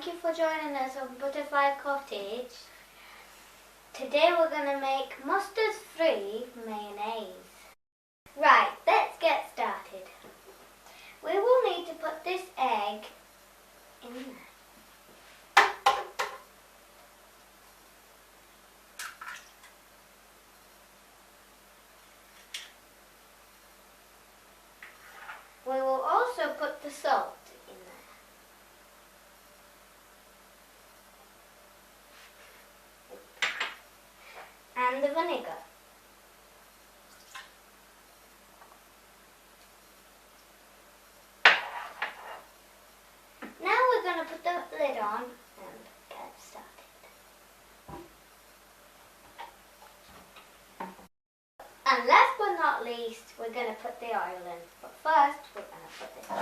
thank you for joining us on Butterfly Cottage. Today we're going to make mustard-free mayonnaise. Right, let's get started. We will need to put this egg in there. We will also put the salt in there. And the vinegar. Now we're going to put the lid on and get started. And last but not least, we're going to put the oil in. But first, we're going to put this to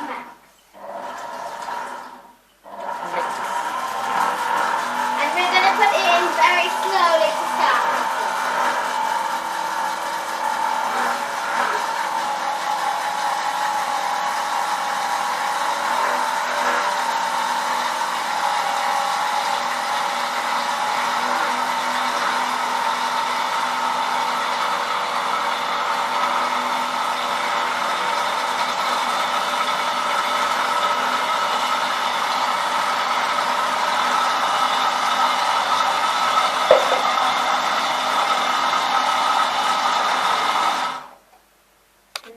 max. And we're going to put it in very slowly to start.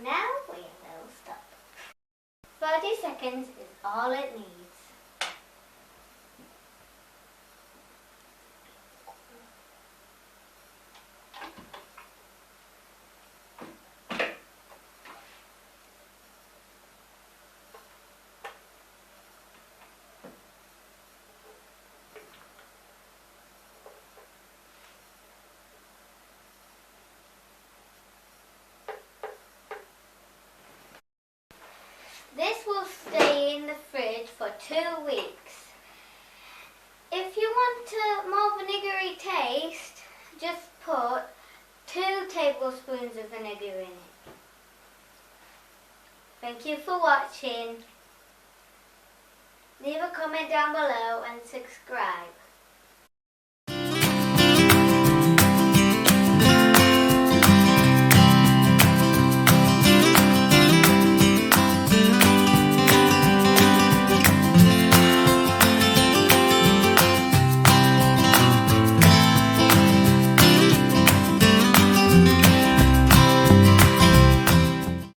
Now we will stop. 30 seconds is all it needs. This will stay in the fridge for 2 weeks. If you want a more vinegary taste, just put 2 tablespoons of vinegar in it. Thank you for watching. Leave a comment down below and subscribe.